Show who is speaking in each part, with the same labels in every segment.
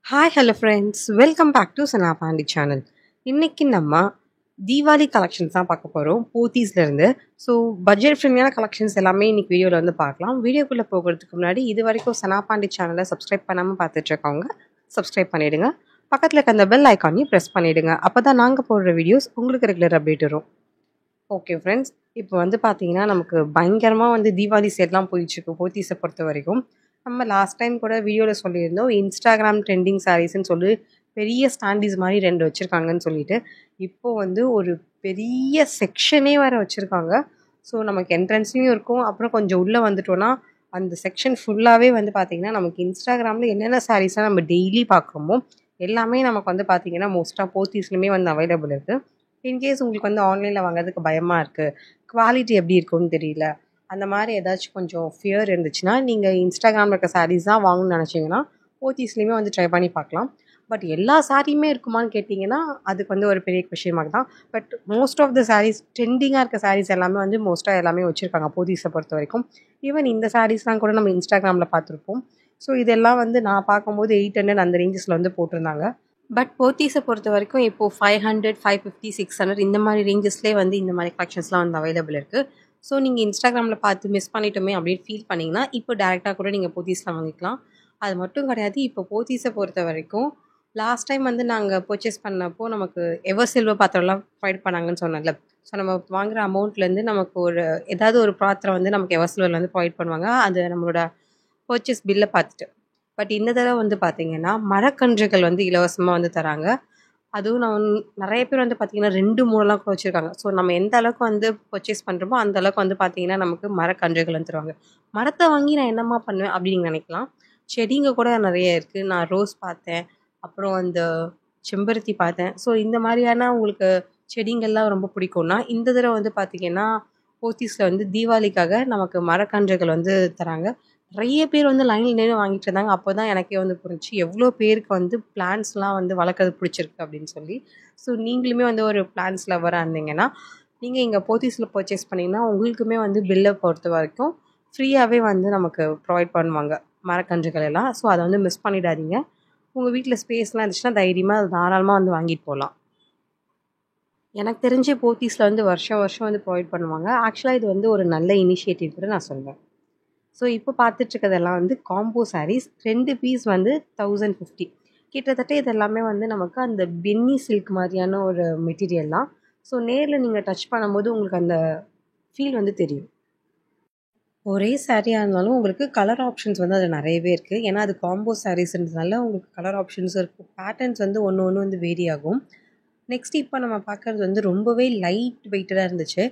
Speaker 1: Hi hello friends, welcome back to Sana Pandi channel. இன்னைக்கு நம்ம Deepavali collections தான் பார்க்க போகிறோம் போத்தீஸ்லேருந்து. ஸோ பட்ஜெட் ஃப்ரெண்ட்லியான கலெக்ஷன்ஸ் எல்லாமே இன்னைக்கு வீடியோவில் வந்து பார்க்கலாம். வீடியோக்குள்ளே போகிறதுக்கு முன்னாடி இது வரைக்கும் சனா பாண்டி சேனலை சப்ஸ்கிரைப் பண்ணாமல் பார்த்துட்ருக்கவங்க சப்ஸ்கிரைப் பண்ணிவிடுங்க. பக்கத்தில் இருக்க அந்த பெல் ஐக்கானையும் ப்ரெஸ் பண்ணிவிடுங்க. அப்போ தான் நாங்கள் போடுற வீடியோஸ் உங்களுக்கு ரெகுலர் அப்டேட் வரும். ஓகே ஃப்ரெண்ட்ஸ், இப்போ வந்து பார்த்தீங்கன்னா நமக்கு பயங்கரமாக வந்து தீபாவளி சேல்லாம் போயிட்டுருக்கு போத்தீஸை பொறுத்த வரைக்கும். நம்ம லாஸ்ட் டைம் கூட வீடியோவில் சொல்லியிருந்தோம், இன்ஸ்டாகிராம் ட்ரெண்டிங் சாரீஸ்ன்னு சொல்லி பெரிய ஸ்டாண்டீஸ் மாதிரி 2 வச்சுருக்காங்கன்னு சொல்லிட்டு. இப்போது வந்து ஒரு பெரிய செக்ஷனே வேறு வச்சுருக்காங்க. ஸோ நமக்கு என்ட்ரன்ஸ்லேயும் இருக்கும், அப்புறம் கொஞ்சம் உள்ளே வந்துட்டோன்னா அந்த செக்ஷன் ஃபுல்லாகவே வந்து பார்த்திங்கன்னா நமக்கு இன்ஸ்டாகிராமில் என்னென்ன சாரீஸ்லாம் நம்ம டெய்லி பார்க்குறோமோ எல்லாமே நமக்கு வந்து பார்த்திங்கன்னா மோஸ்ட்டாக போத்தீஸ்லையுமே வந்து அவைலபிள் இருக்குது. இன்கேஸ் உங்களுக்கு வந்து ஆன்லைனில் வாங்குறதுக்கு பயமாக இருக்குது, குவாலிட்டி எப்படி இருக்குன்னு தெரியல, அந்த மாதிரி ஏதாச்சும் கொஞ்சம் ஃபியர் இருந்துச்சுன்னா நீங்கள் இன்ஸ்டாகிராமில் இருக்க சாரீஸ் தான் வாங்கணும்னு நினச்சிங்கன்னா போத்தீஸ்லேயுமே வந்து ட்ரை பண்ணி பார்க்கலாம். பட் எல்லா சாரியுமே இருக்குமான்னு கேட்டிங்கன்னா அதுக்கு வந்து ஒரு பெரிய கொஷின் மார்க் தான். But most of the saris ட்ரெண்டிங்காக இருக்க சாரீஸ் எல்லாமே வந்து மோஸ்ட்டாக எல்லாமே வச்சுருக்காங்க போத்தீஸை பொறுத்த வரைக்கும். ஈவன் இந்த சாரீஸ்லாம் கூட நம்ம இன்ஸ்டாகிராமில் பார்த்துருப்போம். ஸோ இதெல்லாம் வந்து நான் பார்க்கும்போது 800 அந்த ரேஞ்சஸில் வந்து போட்டிருந்தாங்க. பட் போத்தீஸை பொறுத்த வரைக்கும் இப்போது 500, 550, 600 இந்த மாதிரி ரேஞ்சஸ்லேயே வந்து இந்த மாதிரி கலெக்ஷன்ஸ்லாம் வந்து அவைலபிள் இருக்குது. ஸோ நீங்கள் இன்ஸ்டாகிராமில் பார்த்து மிஸ் பண்ணிட்டோமே அப்படின்னு ஃபீல் பண்ணிங்கன்னா இப்போ டேரெக்டாக கூட நீங்கள் போத்தீஸில் வாங்கிக்கலாம். அது மட்டும் கிடையாது, இப்போ போத்தீஸை பொறுத்த வரைக்கும் லாஸ்ட் டைம் வந்து நாங்கள் பர்ச்சேஸ் பண்ணப்போ நமக்கு எவர் சில்வர் பாத்திரம்லாம் ப்ரொவைட் பண்ணாங்கன்னு சொன்னேன்ல. ஸோ நம்ம வாங்குகிற அமௌண்ட்லேருந்து நமக்கு ஏதாவது ஒரு பாத்திரம் வந்து நமக்கு எவர் சில்வரில் வந்து ப்ரொவைட் பண்ணுவாங்க, அது நம்மளோட பர்ச்சேஸ் பில்லை பார்த்துட்டு. பட் இந்த தடவை வந்து பார்த்திங்கன்னா மரக்கன்றுகள் வந்து இலவசமாக வந்து தராங்க. அதுவும் நான் நிறைய பேர் வந்து பார்த்திங்கன்னா 2, 3லாம் கூட வச்சுருக்காங்க. ஸோ நம்ம எந்த அளவுக்கு வந்து பர்ச்சேஸ் பண்ணுறோமோ அந்த அளவுக்கு வந்து பார்த்திங்கன்னா நமக்கு மரக்கன்றுகள் வந்து தருவாங்க. மரத்தை வாங்கி நான் என்னம்மா பண்ணுவேன் அப்படின்னு நீங்கள் நினைக்கலாம். செடிங்க கூட நிறைய இருக்குது. நான் ரோஸ் பார்த்தேன், அப்புறம் அந்த செம்பருத்தி பார்த்தேன். ஸோ இந்த மாதிரியான உங்களுக்கு செடிங்கள்லாம் ரொம்ப பிடிக்கும்னா இந்த தடவை வந்து பார்த்திங்கன்னா போத்தீஸில் வந்து தீபாவளிக்காக நமக்கு மரக்கன்றுகள் வந்து தராங்க. நிறைய பேர் வந்து லைனில் நின்று வாங்கிட்டு இருந்தாங்க. அப்போ தான் எனக்கே வந்து புரிஞ்சுச்சு எவ்வளோ பேருக்கு வந்து பிளான்ட்ஸ்லாம் வந்து வளர்க்குறது பிடிச்சிருக்கு அப்படின்னு சொல்லி. ஸோ நீங்களுமே வந்து ஒரு பிளான்ட்ஸ் லவராக இருந்தீங்கன்னா நீங்கள் இங்கே போத்தீஸில் பர்ச்சேஸ் பண்ணிங்கன்னா உங்களுக்குமே வந்து பில்லை பொறுத்த வரைக்கும் ஃப்ரீயாகவே வந்து நமக்கு ப்ரொவைட் பண்ணுவாங்க மரக்கன்றுகள் எல்லாம். ஸோ அதை வந்து மிஸ் பண்ணிடாதீங்க. உங்கள் வீட்டில் ஸ்பேஸ்லாம் இருந்துச்சுன்னா தைரியமாக அது தாராளமாக வந்து வாங்கிட்டு போகலாம். எனக்கு தெரிஞ்ச போத்தீஸில் வந்து வருஷம் வருஷம் வந்து ப்ரொவைட் பண்ணுவாங்க. ஆக்சுவலாக இது வந்து ஒரு நல்ல இனிஷியேட்டிவ் கூட நான் சொல்வேன். ஸோ இப்போ பார்த்துட்ருக்கதெல்லாம் வந்து காம்போ சாரீஸ். 2 பீஸ் வந்து 1050. கிட்டத்தட்ட இதெல்லாமே வந்து நமக்கு அந்த பென்னி சில்க் மாதிரியான ஒரு மெட்டீரியல் தான். ஸோ நேரில் நீங்கள் டச் பண்ணும்போது உங்களுக்கு அந்த ஃபீல் வந்து தெரியும். ஒரே சாரியாக இருந்தாலும் உங்களுக்கு கலர் ஆப்ஷன்ஸ் வந்து அதில் நிறையவே இருக்குது. ஏன்னா அது காம்போ சாரீஸ்ன்றதுனால உங்களுக்கு கலர் ஆப்ஷன்ஸும் இருக்குது. பேட்டர்ன்ஸ் வந்து ஒன்று ஒன்று வந்து வேரி ஆகும். நெக்ஸ்ட் இப்போ நம்ம பார்க்குறது வந்து ரொம்பவே லைட் வெயிட்டடாக இருந்துச்சு.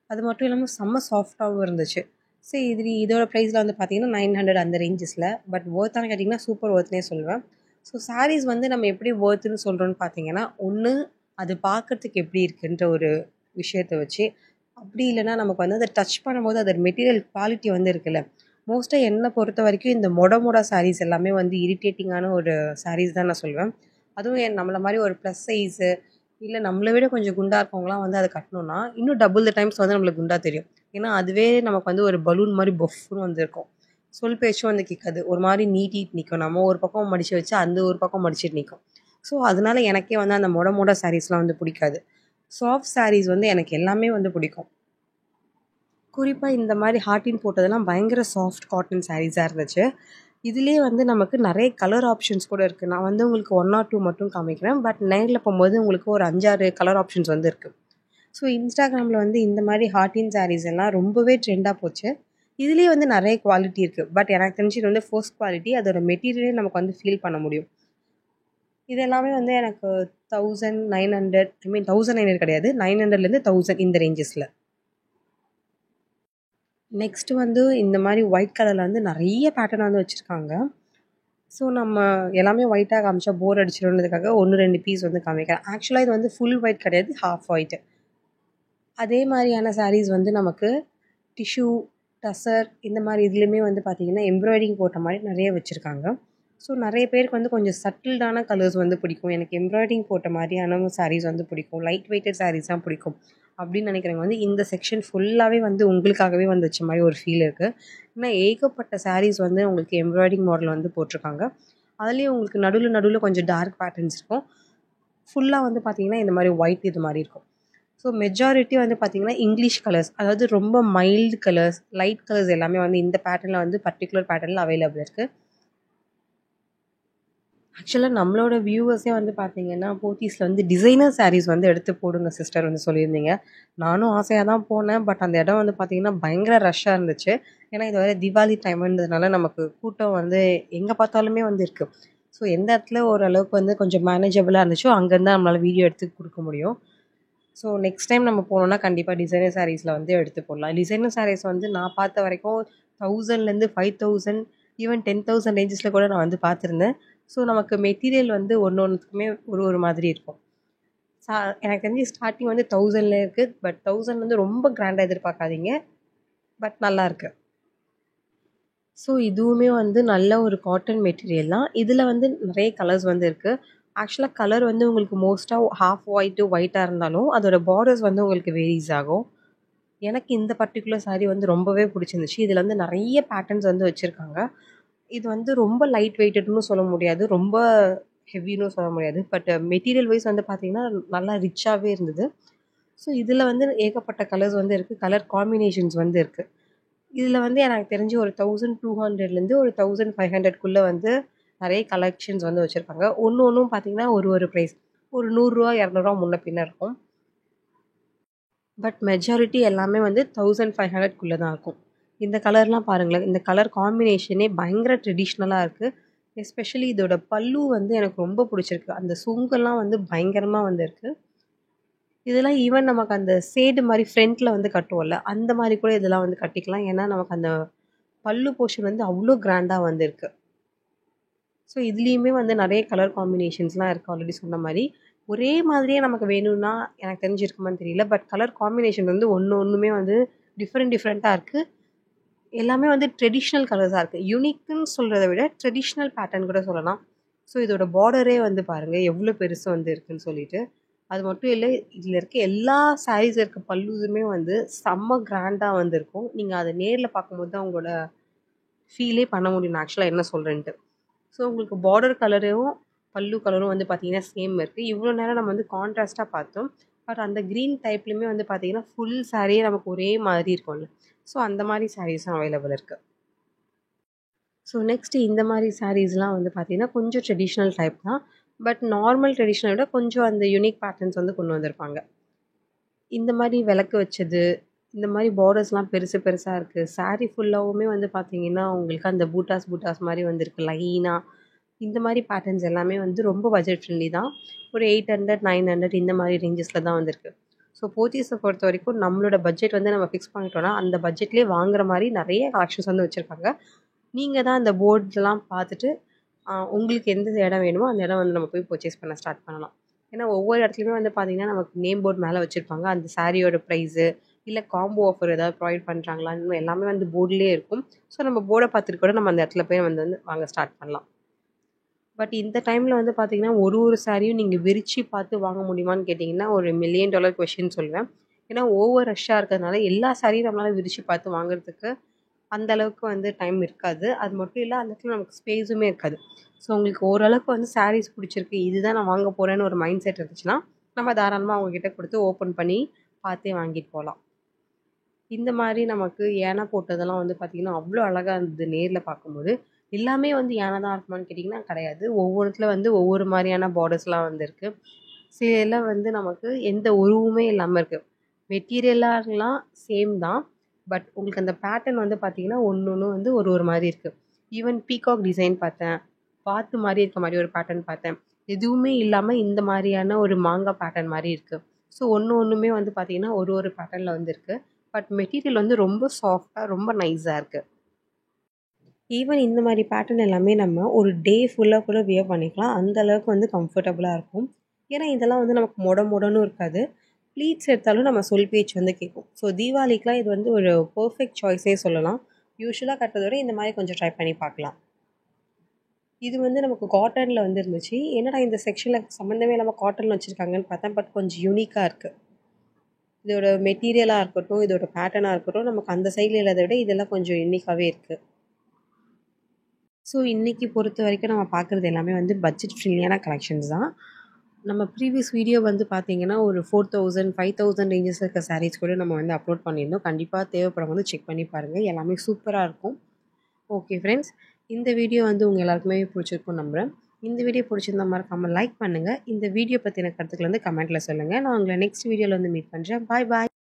Speaker 1: அது மட்டும் இல்லாமல் செம்ம சாஃப்டாகவும் இருந்துச்சு. சரி, இதோட ப்ரைஸில் வந்து பார்த்தீங்கன்னா 900 அந்த ரேஞ்சஸில். பட் ஒர்த்தானு கேட்டிங்கன்னா சூப்பர் ஒர்த்னே சொல்லுவேன். ஸோ சாரீஸ் வந்து நம்ம எப்படி ஒர்த்துன்னு சொல்கிறோன்னு பார்த்தீங்கன்னா, ஒன்று அது பார்க்குறதுக்கு எப்படி இருக்குன்ற ஒரு விஷயத்தை வச்சு, அப்படி இல்லைனா நமக்கு வந்து அதை டச் பண்ணும்போது அதோட மெட்டீரியல் குவாலிட்டி வந்து இருக்குல்ல. மோஸ்ட்டாக என்னை பொறுத்த வரைக்கும் இந்த மொட சாரீஸ் எல்லாமே வந்து இரிட்டேட்டிங்கான ஒரு சாரீஸ் தான் நான் சொல்லுவேன். அதுவும் நம்மளை மாதிரி ஒரு ப்ளஸ் சைஸு இல்லை நம்மளை விட கொஞ்சம் குண்டாக இருக்கவங்களாம் வந்து அதை கட்டணும்னா இன்னும் டபுள் த டைம்ஸ் வந்து நம்மளுக்கு குண்டாக தெரியும். ஏன்னா அதுவே நமக்கு வந்து ஒரு பலூன் மாதிரி பொஃப்னு வந்துருக்கும். சொல் பேச்சும் வந்து கேட்காது, ஒரு மாதிரி நீட்டிட்டு நிற்கும். நம்ம ஒரு பக்கம் மடித்து வச்சு அந்த ஒரு பக்கம் மடிச்சிட்டு நிற்கும். ஸோ அதனால எனக்கே வந்து அந்த மொட சாரீஸ்லாம் வந்து பிடிக்காது. சாஃப்ட் சாரீஸ் வந்து எனக்கு எல்லாமே வந்து பிடிக்கும். குறிப்பாக இந்த மாதிரி ஹார்ட்டின் போட்டதெல்லாம் பயங்கர சாஃப்ட் காட்டன் சாரீஸாக இருந்துச்சு. இதுலேயே வந்து நமக்கு நிறைய கலர் ஆப்ஷன்ஸ் கூட இருக்குது. நான் வந்து உங்களுக்கு 1 or 2 மட்டும் காமிக்கிறேன். பட் நேரில் போகும்போது உங்களுக்கு ஒரு 5, 6 கலர் ஆப்ஷன்ஸ் வந்து இருக்குது. ஸோ இன்ஸ்டாகிராமில் வந்து இந்த மாதிரி ஹார்ட்டின் சாரீஸ் எல்லாம் ரொம்பவே ட்ரெண்டாக போச்சு. இதுலேயே வந்து நிறைய குவாலிட்டி இருக்குது. பட் எனக்கு தெரிஞ்சு இது வந்து ஃபர்ஸ்ட் குவாலிட்டி. அதோட மெட்டீரியலே நமக்கு வந்து ஃபீல் பண்ண முடியும். இது எல்லாமே வந்து எனக்கு 1900, 1900 கிடையாது, 900லேருந்து 1000 இந்த ரேஞ்சஸில். நெக்ஸ்ட்டு வந்து இந்த மாதிரி ஒயிட் கலரில் வந்து நிறைய பேட்டர்ன் வந்து வச்சுருக்காங்க. ஸோ நம்ம எல்லாமே ஒயிட்டாக காமிச்சா போர் அடிச்சிடும்ன்றதுக்காக 1, 2 பீஸ் வந்து காமிக்கிறேன். ஆக்சுவலாக இது வந்து ஃபுல் ஒயிட் கிடையாது, ஹாஃப் ஒயிட்டு. அதே மாதிரியான சாரீஸ் வந்து நமக்கு டிஷ்யூ, டசர் இந்த மாதிரி இதுலேயுமே வந்து பார்த்திங்கன்னா எம்ப்ராய்டிங் போட்ட மாதிரி நிறைய வச்சுருக்காங்க. ஸோ நிறைய பேருக்கு வந்து கொஞ்சம் சட்டில்டான கலர்ஸ் வந்து பிடிக்கும். எனக்கு எம்ப்ராய்டிங் போட்ட மாதிரியான சாரீஸ் வந்து பிடிக்கும், லைட் வெயிட்டட் சாரீஸ் தான் பிடிக்கும் அப்படின்னு நினைக்கிறவங்க வந்து இந்த செக்ஷன் ஃபுல்லாகவே வந்து உங்களுக்காகவே வந்து வச்ச மாதிரி ஒரு ஃபீல் இருக்குது. ஏன்னா ஏகப்பட்ட சாரீஸ் வந்து உங்களுக்கு எம்ப்ராய்டிங் மாடல் வந்து போட்டிருக்காங்க. அதுலேயும் உங்களுக்கு நடுவில் கொஞ்சம் டார்க் பேட்டர்ன்ஸ் இருக்கும். ஃபுல்லாக வந்து பார்த்தீங்கன்னா இந்த மாதிரி ஒயிட் இது மாதிரி இருக்கும். ஸோ மெஜாரிட்டி வந்து பார்த்தீங்கன்னா இங்கிலீஷ் கலர்ஸ், அதாவது ரொம்ப மைல்டு கலர்ஸ், லைட் கலர்ஸ் எல்லாமே வந்து இந்த பேட்டர்னில் வந்து பர்டிகுலர் பேட்டர்னில் அவைலபிள் இருக்குது. ஆக்சுவலாக நம்மளோட வியூவர்ஸே வந்து பார்த்தீங்கன்னா போத்தீஸில் வந்து டிசைனர் சாரீஸ் வந்து எடுத்து போடுங்க சிஸ்டர் வந்து சொல்லியிருந்தீங்க. நானும் ஆசையாக தான் போனேன். பட் அந்த இடம் வந்து பார்த்தீங்கன்னா பயங்கர ரஷ்ஷாக இருந்துச்சு. ஏன்னா இது வரை தீபாவளி டைம்ன்றதுனால நமக்கு கூட்டம் வந்து எங்கே பார்த்தாலுமே வந்து இருக்குது. ஸோ எந்த இடத்துல ஓரளவுக்கு வந்து கொஞ்சம் மேனேஜபிளாக இருந்துச்சோ அங்கேருந்து நம்மளால் வீடியோ எடுத்து கொடுக்க முடியும். ஸோ நெக்ஸ்ட் டைம் நம்ம போனோம்னா கண்டிப்பாக டிசைனர் சாரீஸில் வந்து எடுத்து போடலாம். டிசைனர் சாரீஸ் வந்து நான் பார்த்த வரைக்கும் 1000லேருந்து 5000 ஈவன் 10,000 ரேஞ்சஸில் கூட நான் வந்து பார்த்துருந்தேன். ஸோ நமக்கு மெட்டீரியல் வந்து ஒன்றுக்குமே ஒரு மாதிரி இருக்கும். எனக்கு தெரிஞ்சு ஸ்டார்டிங் வந்து 1000ல இருக்குது. பட் 1000 வந்து ரொம்ப கிராண்டாக எதிர்பார்க்காதீங்க. பட் நல்லா இருக்கு. ஸோ இதுவுமே வந்து நல்ல ஒரு காட்டன் மெட்டீரியல் தான். இதில் வந்து நிறைய கலர்ஸ் வந்து இருக்குது. ஆக்சுவலாக கலர் வந்து உங்களுக்கு மோஸ்ட்டாக ஹாஃப் ஒயிட்டாக இருந்தாலும் அதோட பார்டர்ஸ் வந்து உங்களுக்கு வேரிஸ் ஆகும். எனக்கு இந்த பர்டிகுலர் சாரீ வந்து ரொம்பவே பிடிச்சிருந்துச்சு. இதில் வந்து நிறைய பேட்டர்ன்ஸ் வந்து வச்சுருக்காங்க. இது வந்து ரொம்ப லைட் வெயிட்டட்னு சொல்ல முடியாது, ரொம்ப ஹெவின்னு சொல்ல முடியாது. பட் மெட்டீரியல் வைஸ் வந்து பார்த்தீங்கன்னா நல்லா ரிச்சாகவே இருந்தது. ஸோ இதில் வந்து ஏகப்பட்ட கலர்ஸ் வந்து இருக்குது. கலர் காம்பினேஷன்ஸ் வந்து இருக்குது. இதில் வந்து எனக்கு தெரிஞ்சு ஒரு 1200லேருந்து ஒரு 1500க்குள்ளே வந்து நிறைய கலெக்ஷன்ஸ் வந்து வச்சுருக்காங்க. ஒன்றும் பார்த்தீங்கன்னா ஒரு ப்ரைஸ், ஒரு ரூ. 100 200 முன்ன பின்ன இருக்கும். பட் மெஜாரிட்டி எல்லாமே வந்து 1500க்குள்ளே தான் இருக்கும். இந்த கலர்லாம் பாருங்களேன், இந்த கலர் காம்பினேஷனே பயங்கர ட்ரெடிஷ்னலாக இருக்குது. எஸ்பெஷலி இதோட பல்லு வந்து எனக்கு ரொம்ப பிடிச்சிருக்கு. அந்த சுங்கெல்லாம் வந்து பயங்கரமாக வந்து இருக்குது. இதெல்லாம் ஈவன் நமக்கு அந்த சேடு மாதிரி ஃப்ரண்ட்டில் வந்து கட்டுவோம்ல, அந்த மாதிரி கூட இதெல்லாம் வந்து கட்டிக்கலாம். ஏன்னா நமக்கு அந்த பல்லு போர்ஷன் வந்து அவ்வளோ கிராண்டாக வந்து இருக்குது. ஸோ இதுலேயுமே வந்து நிறைய கலர் காம்பினேஷன்ஸ்லாம் இருக்குது. ஆல்ரெடி சொன்ன மாதிரி ஒரே மாதிரியே நமக்கு வேணும்னா எனக்கு தெரிஞ்சிருக்குமான்னு தெரியல. பட் கலர் காம்பினேஷன் வந்து ஒன்றுமே வந்து டிஃப்ரெண்ட்டாக இருக்குது. எல்லாமே வந்து ட்ரெடிஷ்னல் கலர்ஸாக இருக்குது. யூனிக்குன்னு சொல்கிறத விட ட்ரெடிஷ்னல் பேட்டர்ன் கூட சொல்லலாம். ஸோ இதோட பார்டரே வந்து பாருங்கள் எவ்வளோ பெருசு வந்து இருக்குதுன்னு சொல்லிட்டு. அது மட்டும் இல்லை, இதில் இருக்க எல்லா சாரீஸ் இருக்க பல்லுஸுமே வந்து செம்ம கிராண்டாக வந்து இருக்கும். நீங்கள் அதை நேரில் பார்க்கும்போது தான் உங்களோட ஃபீலே பண்ண முடியும் நான் ஆக்சுவலாக என்ன சொல்கிறேன்ட்டு. ஸோ உங்களுக்கு பார்டர் கலரும் பல்லு கலரும் வந்து பார்த்தீங்கன்னா சேம் இருக்குது. இவ்வளோ நேரம் நம்ம வந்து கான்ட்ராஸ்ட்டாக பார்த்தோம். பட் அந்த க்ரீன் டைப்லையுமே வந்து பார்த்தீங்கன்னா ஃபுல் சாரியே நமக்கு ஒரே மாதிரி இருக்கும்ல. ஸோ அந்த மாதிரி சாரீஸும் அவைலபிள் இருக்குது. ஸோ நெக்ஸ்ட்டு இந்த மாதிரி சாரீஸ்லாம் வந்து பார்த்தீங்கன்னா கொஞ்சம் ட்ரெடிஷ்னல் டைப் தான். பட் நார்மல் ட்ரெடிஷ்னலை விட கொஞ்சம் அந்த யூனிக் பேட்டர்ன்ஸ் வந்து கொண்டு வந்திருப்பாங்க. இந்த மாதிரி விளக்கு வச்சது, இந்த மாதிரி பார்டர்ஸ்லாம் பெருசாக இருக்குது. சாரீ ஃபுல்லாகவுமே வந்து பார்த்தீங்கன்னா உங்களுக்கு அந்த பூட்டாஸ் மாதிரி வந்துருக்கு லைனாக. இந்த மாதிரி பேட்டர்ன்ஸ் எல்லாமே வந்து ரொம்ப பட்ஜெட் ஃப்ரெண்ட்லி தான். ஒரு 800, 900 இந்த மாதிரி ரேஞ்சஸில் தான் வந்திருக்கு. ஸோ போத்தீஸை பொறுத்த வரைக்கும் நம்மளோட பட்ஜெட் வந்து நம்ம ஃபிக்ஸ் பண்ணிட்டோம்னா அந்த பட்ஜெட்லேயே வாங்குற மாதிரி நிறைய கலெக்ஷன்ஸ் வந்து வச்சுருக்காங்க. நீங்கள் தான் அந்த போர்ட்ஸ்லாம் பார்த்துட்டு உங்களுக்கு எந்த இடம் வேணுமோ அந்த இடம் வந்து நம்ம போய் பர்ச்சேஸ் பண்ண ஸ்டார்ட் பண்ணலாம். ஏன்னா ஒவ்வொரு இடத்துலையுமே வந்து பார்த்தீங்கன்னா நமக்கு நேம் போர்ட் மேலே வச்சுருப்பாங்க. அந்த சாரியோட ப்ரைஸு, இல்லை காம்போ ஆஃபர் ஏதாவது ப்ரொவைட் பண்ணுறாங்களான்னு எல்லாமே வந்து போர்ட்லேயே இருக்கும். ஸோ நம்ம போர்டை பார்த்துட்டு கூட நம்ம அந்த இடத்துல போய் வந்து வாங்க ஸ்டார்ட் பண்ணலாம். பட் இந்த டைமில் வந்து பார்த்தீங்கன்னா ஒரு சாரியும் நீங்கள் விரித்து பார்த்து வாங்க முடியுமான்னு கேட்டிங்கன்னா ஒரு $1 மில்லியன் கொஷின் சொல்லுவேன். ஏன்னா ஓவர் ரஷ்ஷாக இருக்கிறதுனால எல்லா சாரியும் நம்மளால் விரித்து பார்த்து வாங்குறதுக்கு அந்த அளவுக்கு வந்து டைம் இருக்காது. அது மட்டும் இல்லை அந்த இடத்துல நமக்கு ஸ்பேஸுமே இருக்காது. ஸோ உங்களுக்கு ஓரளவுக்கு வந்து சாரீஸ் பிடிச்சிருக்கு, இதுதான் நான் வாங்க போகிறேன்னு ஒரு மைண்ட் செட் இருந்துச்சுன்னா நம்ம தாராளமாக அவங்கக்கிட்ட கொடுத்து ஓப்பன் பண்ணி பார்த்தே வாங்கிட்டு போகலாம். இந்த மாதிரி நமக்கு யானை போட்டதெல்லாம் வந்து பார்த்திங்கன்னா அவ்வளோ அழகாக இருந்தது நேரில் பார்க்கும்போது. எல்லாமே வந்து யானை தான் இருக்குமான்னு கேட்டிங்கன்னா கிடையாது. ஒவ்வொருத்துல வந்து ஒவ்வொரு மாதிரியான பார்டர்ஸ்லாம் வந்துருக்கு. சிலலாம் வந்து நமக்கு எந்த உருவமே இல்லாமல் இருக்குது. மெட்டீரியலாலாம் சேம் தான். பட் உங்களுக்கு அந்த பேட்டர்ன் வந்து பார்த்திங்கன்னா ஒன்று வந்து ஒரு மாதிரி இருக்குது. ஈவன் பீகாக் டிசைன் பார்த்தேன், வாத்து மாதிரி இருக்க மாதிரி ஒரு பேட்டர்ன் பார்த்தேன். எதுவுமே இல்லாமல் இந்த மாதிரியான ஒரு மாங்காய் பேட்டர்ன் மாதிரி இருக்குது. ஸோ ஒன்றுமே வந்து பார்த்திங்கன்னா ஒரு பேட்டர்னில் வந்து இருக்குது. பட் மெட்டீரியல் வந்து ரொம்ப சாஃப்டாக ரொம்ப நைஸாக இருக்குது. ஈவன் இந்த மாதிரி பேட்டர்ன் எல்லாமே நம்ம ஒரு டே ஃபுல்லாக கூட வியர் பண்ணிக்கலாம். அந்த அளவுக்கு வந்து கம்ஃபர்டபுளாக இருக்கும். ஏன்னா இதெல்லாம் வந்து நமக்கு மொடன்னு இருக்காது. ப்ளீட்ஸ் எடுத்தாலும் நம்ம சொல் பேச்சு வந்து கேட்கும். ஸோ தீபாவளிக்கெலாம் இது வந்து ஒரு பர்ஃபெக்ட் சாய்ஸே சொல்லலாம். யூஸ்வலாக கட்டுறத விட இந்த மாதிரி கொஞ்சம் ட்ரை பண்ணி பார்க்கலாம். இது வந்து நமக்கு காட்டனில் வந்து இருந்துச்சு. என்னடா இந்த செக்ஷனில் சம்மந்தமே இல்லாமல் காட்டனில் வச்சுருக்காங்கன்னு பார்த்தேன். பட் கொஞ்சம் யூனிக்காக இருக்குது. இதோட மெட்டீரியலாக இருக்கட்டும், இதோட பேட்டர்னாக இருக்கட்டும், நமக்கு அந்த சைடில் இல்லாத விட இதெல்லாம் கொஞ்சம் யூனிக்காகவே இருக்குது. ஸோ இன்றைக்கி பொறுத்த வரைக்கும் நம்ம பார்க்குறது எல்லாமே வந்து பட்ஜெட் ஃப்ரெண்ட்லியான கலெக்ஷன்ஸ் தான். நம்ம ப்ரீவியஸ் வீடியோ வந்து பார்த்தீங்கன்னா ஒரு 4000 5000 ரேஞ்சஸில் இருக்க சாரீஸ் கூட நம்ம வந்து அப்லோட் பண்ணியிருந்தோம். கண்டிப்பாக தேவைப்படுறவங்க வந்து செக் பண்ணி பாருங்கள். எல்லாமே சூப்பராக இருக்கும். ஓகே ஃப்ரெண்ட்ஸ், இந்த வீடியோ வந்து உங்கள் எல்லாருக்குமே பிடிச்சிருக்கும் நம்புகிறேன். இந்த வீடியோ பிடிச்சிருந்தா மறக்காமல் லைக் பண்ணுங்கள். இந்த வீடியோ பற்றின கருத்துக்களை வந்து கமெண்ட்டில் சொல்லுங்கள். நான் உங்களை நெக்ஸ்ட் வீடியோவில் வந்து மீட் பண்ணுறேன். பாய் பாய்.